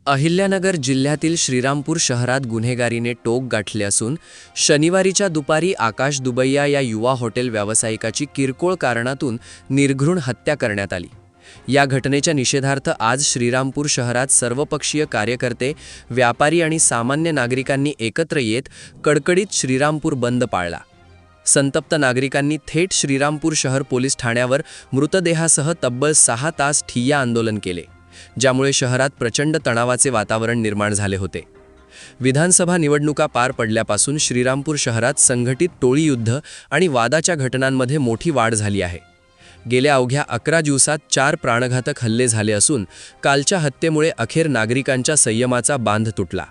अहिल्यानगर जिल्ह्यातील श्रीरामपूर शहरात गुन्हेगारीने टोक गाठले असून शनिवारीच्या दुपारी आकाश दुबैया या युवा हॉटेल व्यावसायिकाची किरकोळ कारणातून निर्घृण हत्या करण्यात आली। या घटनेच्या निषेधार्थ आज श्रीरामपूर शहरात सर्वपक्षीय कार्यकर्ते, व्यापारी आणि सामान्य नागरिकांनी एकत्र येत कडकडीत श्रीरामपूर बंद पाळला। संतप्त नागरिकांनी थेट श्रीरामपूर शहर पोलीस ठाण्यावर मृतदेहासह तब्बल 6 तास ठिय्या आंदोलन केले, ज्यामुळे शहरात प्रचंड तणावाचे वातावरण निर्माण झाले होते। विधानसभा निवडणुका पार पडल्यापासून श्रीरामपूर शहरात संघटित टोळी युद्ध आणि वादाच्या घटनांमध्ये मोठी वाढ झाली आहे। गेल्या अवघ्या 11 दिवसात 4 प्राणघातक हल्ले झाले असून कालच्या हत्येमुळे अखेर नागरिकांच्या संयमाचा बांध तुटला।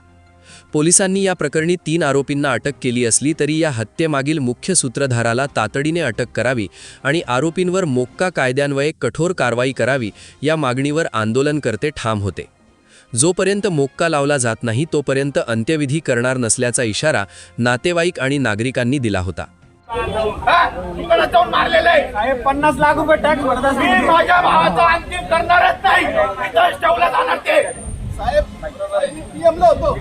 पोलिसांनी या प्रकरणी 3 आरोपींना अटक केली असली तरी या हत्येमागील मुख्य सूत्रधाराला तातडीने अटक करावी आणि आरोपींवर मोक्का कायद्यान्वये कठोर कारवाई करावी या मागणीवर आंदोलनकर्ते ठाम होते। जोपर्यंत मोक्का लावला जात नाही तोपर्यंत अंत्यविधी करणार नसल्याचा इशारा नातेवाईक आणि नागरिकांनी दिला होता। 50 लाख रुपये टॅक्स भरत असतील, माझ्या भावाचा अंतिम करणारच नाही, इथंच ठेवलं जाणार ते। साहेब पीएमला होतो,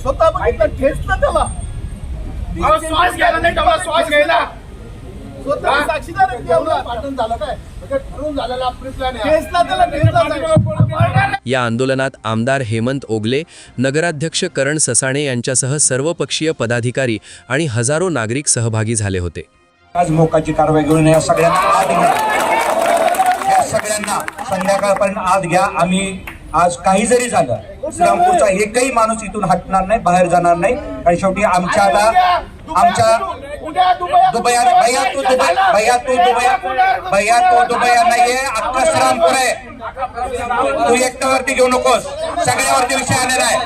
स्वतः बघितलं, ठेचलं त्याला, श्वास घ्यायला नाही ठेवला, श्वास घ्यायला स्वतः साक्षीदार पीएमला पाठवून झालं काय, ठरवून झालेला प्रिप्लॅन आहे, ठेचला त्याला, ठेचला। या आंदोलनात आमदार हेमंत ओगले, नगराध्यक्ष करण ससाणे यांच्यासह सर्वपक्षीय पदाधिकारी आणि हजारो नागरिक सहभागी झाले होते। आज मोक्काची कारवाई घेऊन या सगळ्यांना संध्याकाळपर्यंत आत घ्या। आम्ही आज काही जरी झालं, श्रीरामपूरचा एकही माणूस इथून हटणार नाही, बाहेर जाणार नाही। आणि शेवटी आमच्या दुबैया नाहीये, अख्खा श्रीरामपूर आहे। तू एकट्यावरती घेऊ नकोस, सगळ्यावरती विषय आलेला आहे,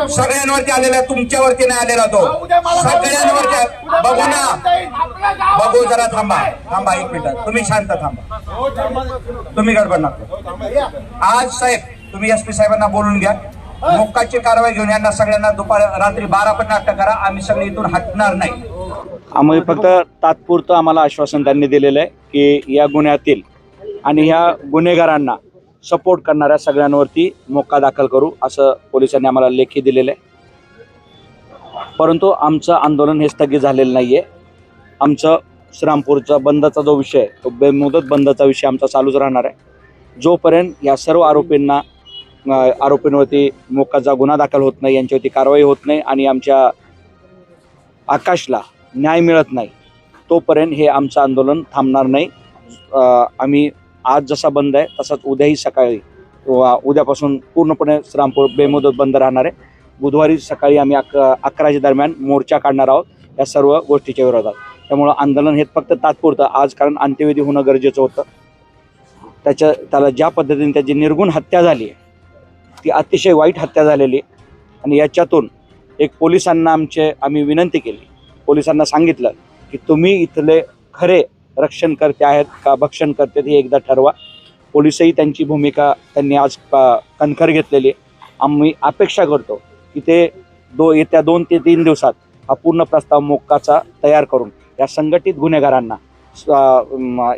सगळ्यांवरती आलेला आहे, तुमच्यावरती नाही आलेला तो, सगळ्यांवरती। बघू ना, बघू, जरा थांबा 1 मिनिट, तुम्ही शांत थांबा, तुम्ही गडबड नका। आज साहेब तुम्ही SP साहेबांना बोलून घ्या, मोक्काची कारवाई घेऊन यांना सगळ्यांना रात्री 12 पर्यंत अटक करा, आम्ही सगळे इथून हटणार नाही। आम्ही फक्त तात्पुरतं आम्हाला आश्वासन त्यांनी दिलेलं आहे की या गुन्ह्यातील आणि ह्या गुन्हेगारांना सपोर्ट करणाऱ्या सगळ्यांवरती मोक्का दाखल करू, असं पोलिसांनी आम्हाला लेखी दिलेलं आहे। परंतु आमचं आंदोलन हे स्थगित झालेलं नाही आहे। आमचं श्रीरामपूरचा बंदचा जो विषय आहे तो बेमुदत बंदचा विषय आमचा चालूच राहणार आहे, जोपर्यंत या सर्व आरोपींवरती मोक्काचा गुन्हा दाखल होत नाही, यांच्यावरती कारवाई होत नाही आणि आमच्या आकाशला न्याय मिळत नाही, तोपर्यंत हे आमचं आंदोलन थांबणार नाही। आम्ही आज जसा बंद आहे तसाच उद्याही सकाळी, उद्यापासून पूर्णपणे श्रीरामपूर बेमुदत बंद राहणार आहे। बुधवारी सकाळी आम्ही 11च्या दरम्यान मोर्चा काढणार आहोत या सर्व गोष्टीच्या विरोधात। त्यामुळं आंदोलन हे फक्त तात्पुरतं आज, कारण अंत्यविधी होणं गरजेचं होतं। त्याला ज्या पद्धतीने त्याची निर्गुण हत्या झाली आहे ती अतिशय वाईट हत्या झालेली, आणि याच्यातून एक पोलिसांना आम्ही विनंती केली, पोलिसांना सांगितलं की तुम्ही इथले खरे रक्षणकर्ते आहेत का भक्षणकर्ते हे एकदा ठरवा। पोलिसही त्यांची भूमिका त्यांनी आज कणखर घेतलेली आहे। आम्ही अपेक्षा करतो की ते येत्या 2 ते 3 दिवसात हा पूर्ण प्रस्ताव मोक्काचा तयार करून या संघटित गुन्हेगारांना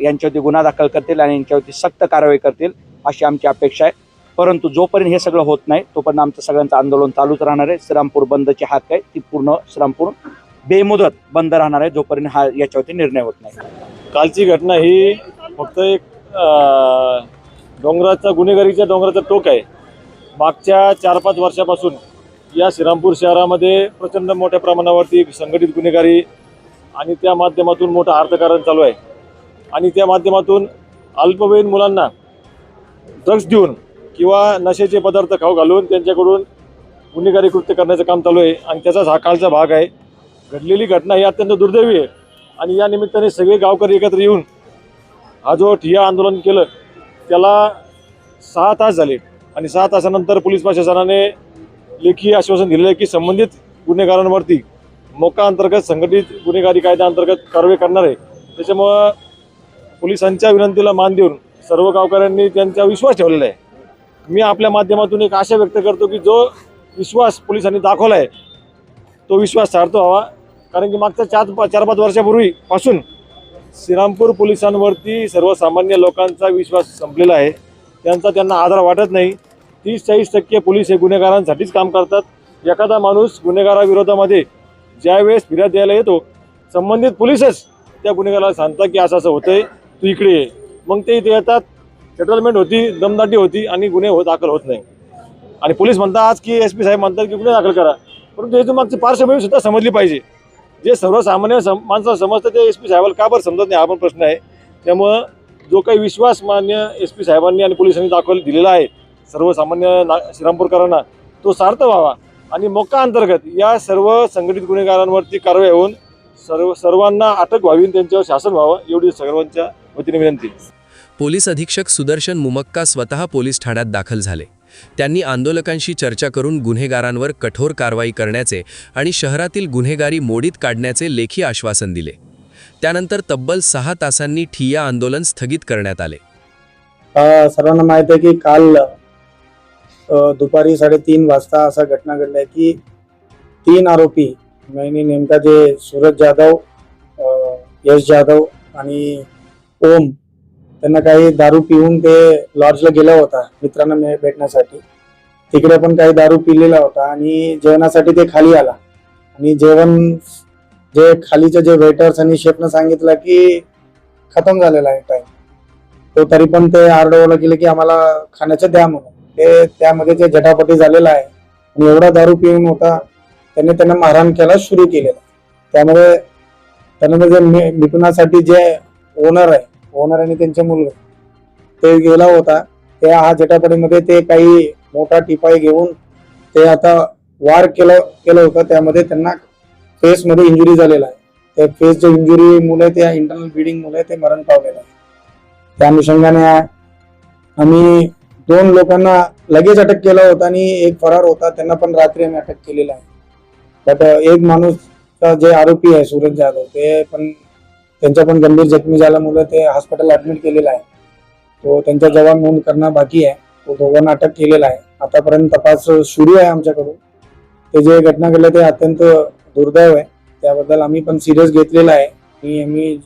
यांच्यावरती गुन्हा दाखल करतील आणि यांच्यावरती सक्त कारवाई करतील, अशी आमची अपेक्षा आहे। परंतु जोपर्यंत हे सगळं होत नाही तोपर्यंत आमचं सगळ्यांचं आंदोलन चालूच राहणार आहे। श्रीरामपूर बंदची हाक आहे ती पूर्ण श्रीरामपूर बेमुदत बंद राहणार आहे जोपर्यंत याच्यावरती निर्णय होत नाही। कालची घटना ही फक्त एक गुन्हेगारीच्या डोंगराचा टोक आहे। मागच्या 4-5 वर्षापासून या श्रीरामपूर शहरामध्ये प्रचंड मोठ्या प्रमाणावरती संघटित गुन्हेगारी आणि त्या माध्यमातून मोठं अर्थकारण चालू आहे, आणि त्या माध्यमातून अल्पवयीन मुलांना ड्रग्स देऊन किंवा नशेचे पदार्थ खाऊ घालून त्यांच्याकडून गुन्हेगारी कृत्य करण्याचं काम चालू आहे, आणि त्याचाच हा कालचा भाग आहे। घडलेली घटना ही अत्यंत दुर्दैवी आहे, आणि या निमित्ताने सगळे गावकरी एकत्र येऊन हा जो ठिय्या आंदोलन केलं त्याला 6 तास झाले, आणि 6 तासानंतर पोलीस प्रशासनाने लेखी आश्वासन दिलेलं आहे की संबंधित गुन्हेगारांवरती मोक्का अंतर्गत संघटित गुन्हेगारी कायद्याअंतर्गत कारवाई करणार आहे। त्याच्यामुळं पोलिसांच्या विनंतीला मान देऊन सर्व गावकऱ्यांनी त्यांचा विश्वास ठेवलेला आहे। मी आपल्या माध्यमातून एक आशा व्यक्त करतो की जो विश्वास पोलिसांनी दाखवला आहे तो विश्वास सार्थ व्हावा, कारण की मागच्या 4-5 वर्षापूर्वीपासून श्रीरामपूर पोलिसांवरती सर्वसामान्य लोकांचा विश्वास संपलेला आहे, त्यांना आधार वाटत नाही। 30-40% पोलीस हे गुन्हेगारांसाठीच काम करतात. एखादा माणूस गुन्हेगाराविरोधामध्ये ज्यावेळेस फिर्याद द्यायला येतो, संबंधित पोलीसच त्या गुन्हेगाराला सांगतात की असं होतंय, तू इकडे ये. मग ते इथे येतात, सेटलमेंट होती, दमदाटी होती आणि गुन्हे दाखल होत नाही. आणि पोलीस म्हणतात आज की SP साहेब म्हणतात की गुन्हे दाखल करा, परंतु याची मागची पार्श्वभूमी सुद्धा समजली पाहिजे. जे सर्वसामान्य माणसाला समजतं ते SP साहेबाला का बरं समजत नाही, हा पण प्रश्न आहे. त्यामुळं जो काही विश्वास मान्य SP साहेबांनी आणि पोलिसांनी दाखवला आहे सर्वसामान्य श्रीरामपूरकरांना, तो सार्थ व्हावा आणि मोका अंतर्गत या सर्व संघटित गुन्हेगारांवरती कारवाई होऊन सर्वांना अटक व्हावी, त्यांच्यावर शासन व्हावं, एवढी सर्वांच्या वतीने विनंती. पोलीस अधीक्षक सुदर्शन मुमक्का स्वतः पोलीस ठाण्यात दाखल झाले. त्यांनी आंदोलकांशी चर्चा करून गुन्हेगारांवर कठोर कारवाई करण्याचे आणि शहरातील गुन्हेगारी मोडीत काढण्याचे लेखी आश्वासन दिले. त्यानंतर तब्बल 6 तासांनी ठिय्या आंदोलन स्थगित करण्यात आले. सर्वांना माहित आहे की काल दुपारी 3:30 वाजता असा घटना घडल्या की 3 आरोपी म्हणजे नेमका जे सूरज जाधव, यश जाधव आणि ओम, त्यांना काही दारू पिऊन ते लॉजला गेला होता मित्रांना भेटण्यासाठी. तिकडे पण काही दारू पिलेला होता आणि जेवणासाठी ते खाली आला आणि जेवण जे खालीचे जे वेटर्स आणि शेफनं सांगितलं की खतम झालेला आहे टाइम, तो तरी पण ते आरडवलं गेले की आम्हाला खाण्याचं द्या म्हणून. ते त्यामध्ये ते झटापटी झालेला आहे आणि एवढा दारू पिऊन होता, त्यांना मारहाण केला सुरू केलेला. त्यामध्ये जे मिटवण्यासाठी जे ओनर आणि त्यांचे मुलगा ते गेला होता, त्या हा झटापटीमध्ये ते काही मोठा टिपाई घेऊन ते आता वार केलं होतं. त्यामध्ये त्यांना फेसमध्ये इंजुरी झालेला आहे. त्या फेसच्या इंजुरीमुळे, त्या इंटरनल ब्लिडिंगमुळे ते मरण पावलेलं आहे. त्या अनुषंगाने आम्ही 2 लोकांना लगेच अटक केला होता आणि एक फरार होता, त्यांना पण रात्री आम्ही अटक केलेला आहे. बट एक माणूस जे आरोपी आहे सूरज जाधव, ते पण त्यांच्या पण गंभीर जखमी झाल्यामुळे ते हॉस्पिटल ऍडमिट केलेला आहे. तो त्यांच्या जबाब नोंद करणं बाकी आहे. तो दोघांना अटक केलेला आहे. आतापर्यंत तपास सुरू आहे आमच्याकडून. ते जे घटना घडली ते अत्यंत दुर्दैव आहे. त्याबद्दल आम्ही पण सिरियस घेतलेला आहे आणि आम्ही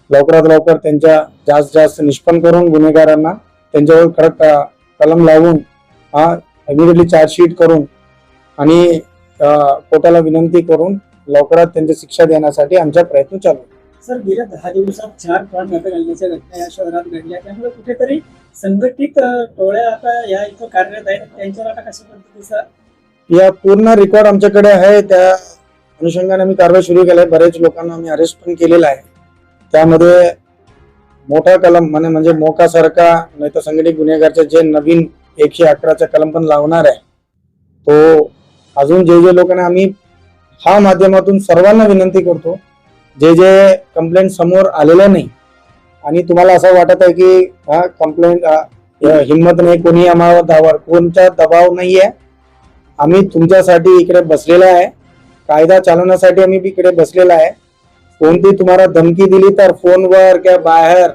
लवकरात लवकर त्यांच्या जास्त निष्पन्न करून गुन्हेगारांना त्यांच्यावर कडक कलम लावून इमिडिएटली चार्जशीट करून आणि कोर्टाला विनंती करून लवकरात त्यांची शिक्षा देण्यासाठी आमचा प्रयत्न चालू आहे. सर, गेल्या 10 दिवसात 4 प्राण घालण्याच्या घटना या शहरात घडल्या, त्यामुळे कुठेतरी संघटित टोळ्या आता या इथं कार्यरत आहेत. त्यांच्यावर आता कशा पद्धतीचा या पूर्ण रेकॉर्ड आमच्याकडे आहे. त्या अनुषंगाने आम्ही कारवाई सुरू केली आहे. बरेच लोकांना आम्ही अरेस्ट पण केलेला आहे. त्यामध्ये मोठा कलम म्हणजे मोकासारखा नाही तर संघटित गुन्हेगारचे जे नवीन 111चा कलम पण लावणार आहे. तो अजून जे लोकांना आम्ही हा माध्यमातून सर्वांना विनंती करतो, जे कंप्लेंट समोर आलेल्या नाही आणि तुम्हाला असं वाटत आहे की हा कंप्लेंट हिंमत नाही, कोणी आम्हाला कोणता दबाव नाहीये. आम्ही तुमच्यासाठी इकडे बसलेला आहे. कायदा चालवण्यासाठी आम्ही इकडे बसलेला आहे. कोणती तुम्हाला धमकी दिली तर फोनवर किंवा बाहेर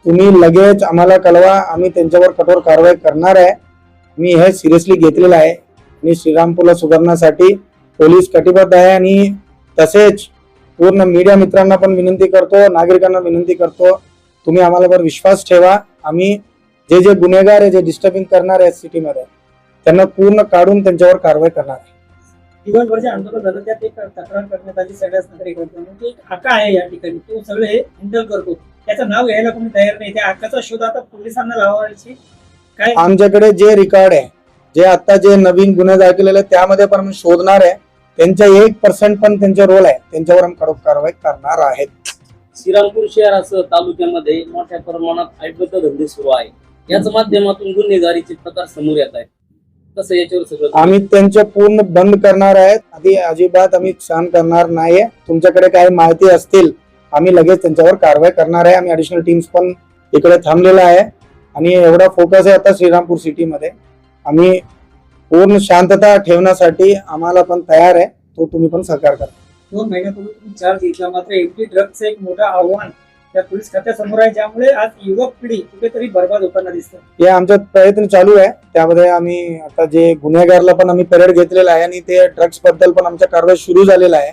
तुम्ही लगेच आम्हाला कळवा. आम्ही त्यांच्यावर कठोर कारवाई करणार आहे. मी हे सिरियसली घेतलेलं आहे आणि श्रीरामपूरला सुधारण्यासाठी पोलीस कटिबद्ध आहे. आणि तसेच पूर्ण मीडिया मित्रांना पण विनंती करतो, नागरिकांना विनंती करतो, तुम्ही आम्हाला विश्वास ठेवा. आम्ही जे गुन्हेगार आहे, जे डिस्टर्बिंग करणार आहे सिटीमध्ये, त्यांना पूर्ण काढून त्यांच्यावर कारवाई करणार आहे. दिवसभर जे आंदोलन झालं त्यात एक तक्रार करण्यात आली सगळ्याच नागरिकांकडून. एक आका आहे या ठिकाणी, तो सगळे हे हँडल करतो, त्याचं नाव घ्यायला कोणी तयार नाही. त्या आकाचा शोध आता पोलिसांना लावायची काय? आमच्याकडे जे रेकॉर्ड आहे, जे आता जे नवीन गुन्हे दाखल त्यामध्ये पण आम्ही शोधणार आहे. त्यांचा 1% पण त्यांचा रोल आहे, त्यांच्यावर आम्ही कडक कारवाई करणार आहेत. श्रीरामपूर शहरासह तालुक्यामध्ये मोठ्या प्रमाणात अवैध धंदे सुरू आहे. याच माध्यमातून गुन्हेगारीचे प्रकार समोर येत आहेत. तसं याच्यावर सगळं आम्ही त्यांचे पूर्ण बंद करणार आहेत. आधी अजिबात आम्ही सहन करणार नाहीये. तुमच्याकडे काही माहिती असतील आम्ही लगेच त्यांच्यावर कारवाई करणार आहे. आम्ही ऍडिशनल टीम्स पण इकडे थांबलेला आहे आणि एवढा फोकस आहे आता श्रीरामपूर सिटीमध्ये. आम्ही पूर्ण शांतता ठेवण्यासाठी आम्हाला पण तयार आहे. तो तुम्ही पण सहकार करा. 2 महिन्यापूर्वी तुम्ही चार्ज घेतला, मात्र एमटी ड्रग्जचं एक मोठं आव्हान त्या पोलीस खात्यासमोर आहे, ज्यामुळे आज युवक पिढी कुठेतरी बर्बाद होताना दिसतं. हे आमचा प्रयत्न चालू आहे. त्यामध्ये आम्ही आता जे गुन्हेगारला पण आम्ही परेड घेतलेला आहे आणि ते ड्रग्स बद्दल पण आमच्या कारवाई सुरू झालेला आहे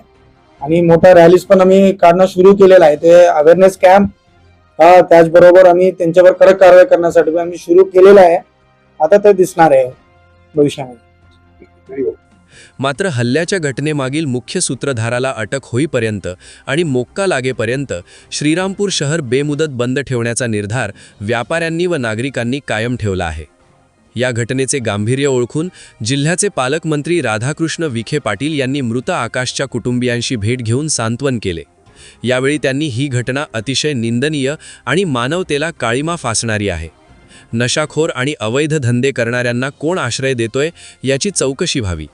आणि मोठा रॅलीज पण आम्ही काढणं सुरू केलेला आहे. ते अवेअरनेस कॅम्प त्याचबरोबर आम्ही त्यांच्यावर कडक कारवाई करण्यासाठी आम्ही सुरू केलेला आहे आता ते दिसणार आहे भविष्यामध्ये. मात्र हल्ल्याच्या घटनेमागील मुख्य सूत्रधाराला अटक होईपर्यंत आणि मोक्का लागेपर्यंत श्रीरामपूर शहर बेमुदत बंद ठेवण्याचा निर्धार व्यापाऱ्यांनी व नागरिकांनी कायम ठेवला आहे. या घटनेचे गांभीर्य ओळखून जिल्ह्याचे पालकमंत्री राधाकृष्ण विखे पाटील यांनी मृत आकाशच्या कुटुंबियांशी भेट घेऊन सांत्वन केले. यावेळी त्यांनी ही घटना अतिशय निंदनीय आणि मानवतेला काळिमा फासणारी आहे. नशाखोर आणि अवैध धंदे करणाऱ्यांना कोण आश्रय देतोय याची चौकशी व्हावी.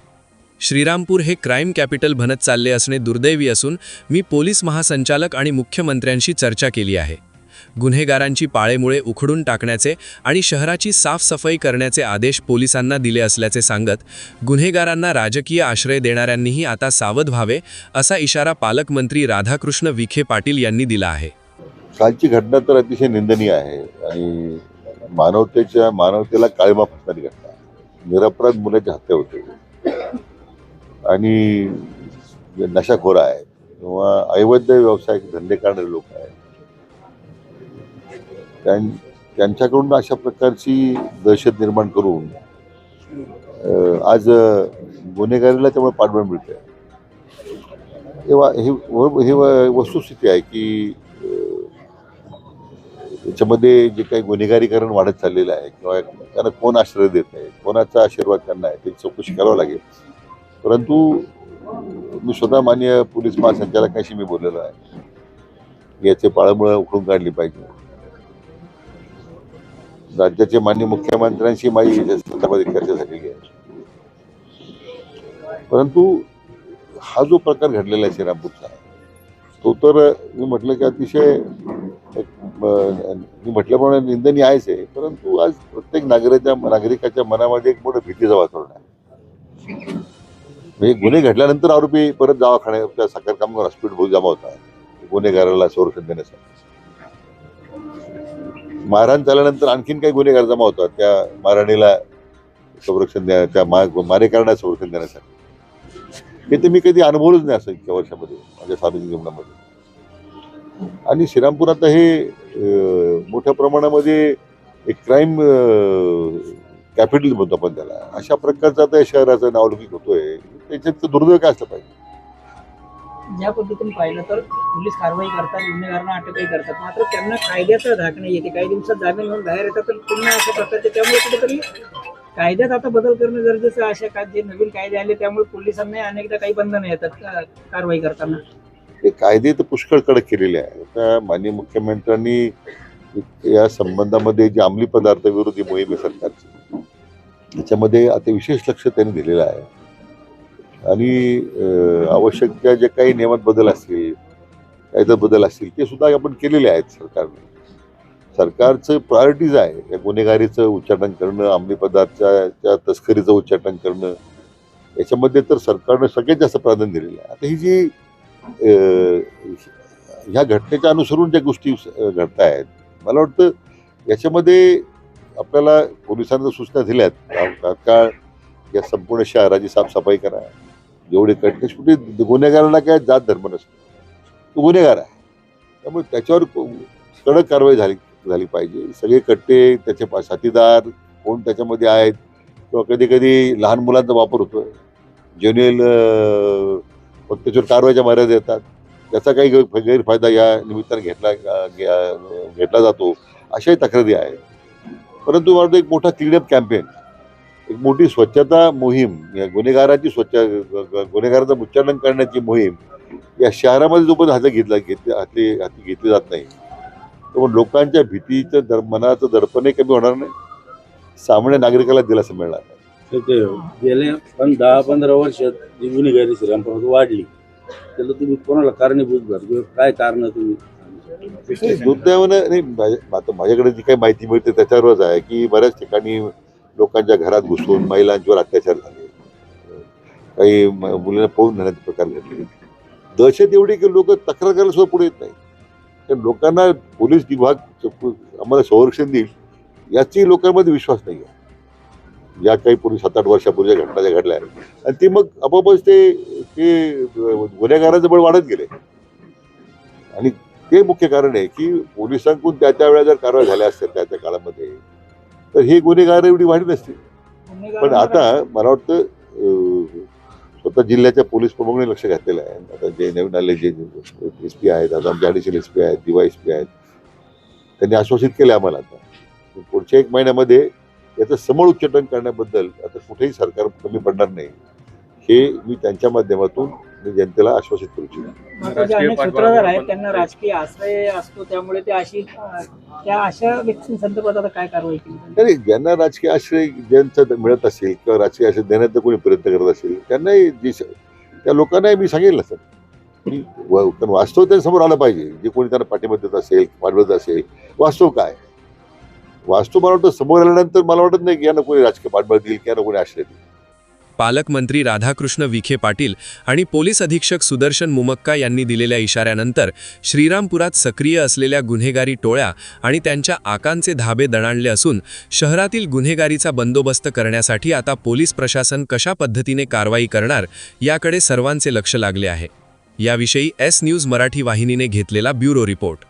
श्रीरामपूर हे क्राईम कॅपिटल बनत चालले असणे दुर्दैवी असून मी पोलीस महासंचालक आणि मुख्यमंत्र्यांशी चर्चा केली आहे. गुन्हेगारांची पाळेमुळे उखडून टाकण्याचे आणि शहराची साफसफाई करण्याचे आदेश पोलिसांना दिले असल्याचे सांगत गुन्हेगारांना राजकीय आश्रय देणाऱ्यांनीही आता सावध व्हावे असा इशारा पालकमंत्री राधाकृष्ण विखे पाटील यांनी दिला आहे. कालची घटना तर अतिशय निंदनीय आहे आणि मानवतेला काळिमा फासणारी घटना. निरपराध मुलाची हत्या होते आणि नशाखोर आहे किंवा अवैध व्यवसाय धंदे करणारे लोक आहेत त्यांच्याकडून अशा प्रकारची दहशत निर्माण करून आज गुन्हेगारीला त्यामुळे पाठबळ मिळते. तेव्हा ही वस्तुस्थिती आहे की त्याच्यामध्ये जे काही गुन्हेगारीकरण वाढत चाललेलं आहे किंवा त्यांना कोण आश्रय देत आहे, कोणाचा आशीर्वाद त्यांना आहे त्याची चौकशी करावं लागेल. परंतु मी स्वतः माननीय पोलीस महासंचालकांशी मी बोललेलो आहे, याचे पाळंमुळं उखडून काढली पाहिजे. राज्याचे माननीय मुख्यमंत्र्यांशी माझी या संदर्भात चर्चा झालेली आहे. परंतु हा जो प्रकार घडलेला आहे श्रीरामपूरचा, तो तर मी म्हटलं की अतिशय मी म्हटल्याप्रमाणे निंदनीय आहेच आहे. परंतु आज प्रत्येक नागरिकाच्या मनामध्ये एक मोठं भीतीचं वातावरण आहे. म्हणजे गुन्हे घडल्यानंतर आरोपी परत दवाखान्यात साखर कामगार हॉस्पिटल जमा होतात गुन्हेगाराला संरक्षण देण्यासाठी. मारहाण झाल्यानंतर आणखीन काही गुन्हेगार जमा होतात त्या मारहाणीला संरक्षण द्या, त्या मारेकरणाला संरक्षण देण्यासाठी. हे ते मी कधी अनुभवलंच नाही असं इतक्या वर्षामध्ये माझ्या सार्वजनिक जीवनामध्ये. आणि श्रीरामपूर आता हे मोठ्या प्रमाणामध्ये एक क्राईम कॅपिटल म्हणतो आपण त्याला. अशा प्रकारचं आता या शहराचं नावलौकिक होतोय, त्याच्यात दुर्दैव काय असलं पाहिजे. ज्या पद्धतीने पाहिलं तर पोलीस कारवाई करतात, गुन्हेगारांना अटकही करतात, मात्र त्यांना कायद्याचा धाक नाही येते. काही दिवसात जामीन म्हणून बाहेर येतात तर पुन्हा अशा प्रकारचे. त्यामुळे कुठेतरी कायद्यात आता बदल करणं गरजेचं आहे. अशा जे नवीन कायदे आले त्यामुळे पोलिसांना अनेकदा काही बंधनं येतात कारवाई करताना. हे कायदे तर पुष्कळ कडक केलेले आहे. आता माननीय मुख्यमंत्र्यांनी या संबंधामध्ये जी अंमली पदार्थ विरोधी मोहीम आहे सरकारची, त्याच्यामध्ये आता विशेष लक्ष त्यांनी दिलेलं आहे. आणि आवश्यक त्या जे काही नियमात बदल असतील, कायद्यात बदल असतील, ते सुद्धा आपण केलेले आहेत सरकारने. सरकारचं प्रायोरिटीज आहे या गुन्हेगारीचं उच्चाटन करणं, अंमली पदार्थाच्या तस्करीचं उच्चाटन करणं. याच्यामध्ये तर सरकारनं सगळ्यात जास्त प्राधान्य दिलेलं आहे. आता ही जी ह्या घटनेच्या अनुसरून ज्या गोष्टी घडत आहेत, मला वाटतं याच्यामध्ये आपल्याला पोलिसांना सूचना दिल्यात, तात्काळ या संपूर्ण शहराची साफसफाई करा. जेवढे कट्टे शेवटी गुन्हेगारांना काय जात धर्म नसतो, तो गुन्हेगार आहे. त्यामुळे त्याच्यावर कडक कारवाई झाली पाहिजे. सगळे कट्टे, त्याचे साथीदार कोण त्याच्यामध्ये आहेत, किंवा कधी कधी लहान मुलांचा वापर होतोय, ज्युनियल फक्त त्याच्यावर कारवाईच्या मर्यादा येतात, त्याचा काही गैरफायदा या निमित्ताने घेतला जातो, अशाही तक्रारी आहेत. परंतु मला वाटतं एक मोठा क्लीनअप कॅम्पेन, एक मोठी स्वच्छता मोहीम, या गुन्हेगारांचं उच्चाटन करण्याची मोहीम या शहरामध्ये जोपर्यंत हाती घेतली जात नाही, तर लोकांच्या भीतीचं मनाचं दडपणही कमी होणार नाही, सामान्य नागरिकाला दिलासा मिळणार नाही. गेल्या 10-15 वर्षात जी गुन्हेगारी श्रीरामपुरात वाढली, त्याला तुम्ही कोणाला कारणीभूत धरतो, काय कारण तुम्ही? दुर्दैवानं नाही, आता माझ्याकडे जी काही माहिती मिळते त्याच्यावरच आहे की बऱ्याच ठिकाणी लोकांच्या घरात घुसून महिलांच्यावर अत्याचार झाले, काही मुलींना पळून नेण्याचे प्रकार घडले. दहशत एवढी की लोक तक्रार करायला सुद्धा पुढे येत नाही. तर लोकांना पोलीस विभाग आम्हाला संरक्षण देईल याची लोकांमध्ये विश्वास नाही आहे. ज्या काही पूर्वी 7-8 वर्षापूर्वीच्या घटना ज्या घडल्या आणि ती मग आपोआपच ते गुन्हेगारांचं बळ वाढत गेले. आणि ते मुख्य कारण आहे की पोलिसांकडून त्या वेळेला जर कारवाई झाल्या असतील त्या काळामध्ये, तर हे गुन्हेगार एवढी वाढली नसते. पण आता मला वाटतं स्वतः जिल्ह्याच्या पोलीस प्रमुखांनी लक्ष घातलेलं आहे. आता जे नवीन आले जे SP आहेत, आता आमचे ॲडिशनल SP आहेत, DYSP आहेत, त्यांनी आश्वासित केले आम्हाला आता पुढच्या 1 महिन्यामध्ये याचं समूळ उच्चाटन करण्याबद्दल आता कुठेही सरकार कमी पडणार नाही, हे मी त्यांच्या माध्यमातून मी जनतेला आश्वासित करू इच्छितो. जे अनेक सूत्रधार आहेत त्यांना राजकीय आश्रय असतो, त्यामुळे त्या अशा व्यक्तींसंदर्भात आता काय कारवाई केली? नाही, ज्यांना राजकीय आश्रय ज्यांचा मिळत असेल किंवा राजकीय आश्रय देण्याचा कोणी प्रयत्न करत असेल त्यांनाही त्या लोकांनाही मी सांगेल ना सर, की कारण वास्तव त्यांच्यासमोर आलं पाहिजे. जे कोणी त्यांना पाठिंबा देत असेल, पाठवत असेल, वास्तव काय वास्तव मला वाटतं समोर आल्यानंतर मला वाटत नाही की यांना कोणी राजकीय पाठबळ देईल की यांना कोणी आश्रय देईल. पालकमंत्री राधाकृष्ण विखे पाटील आणि पोलीस अधीक्षक सुदर्शन मुमक्का यांनी दिलेल्या इशाऱ्यानंतर श्रीरामपुरात सक्रिय असलेल्या गुन्हेगारी टोळ्या आणि त्यांच्या आकांचे धाबे दणाणले असून शहरातील गुन्हेगारीचा बंदोबस्त करण्यासाठी आता पोलीस प्रशासन कशा पद्धतीने कारवाई करणार याकडे सर्वांचे लक्ष लागले आहे. याविषयी S न्यूज मराठी वाहिनीने घेतलेला ब्युरो रिपोर्ट.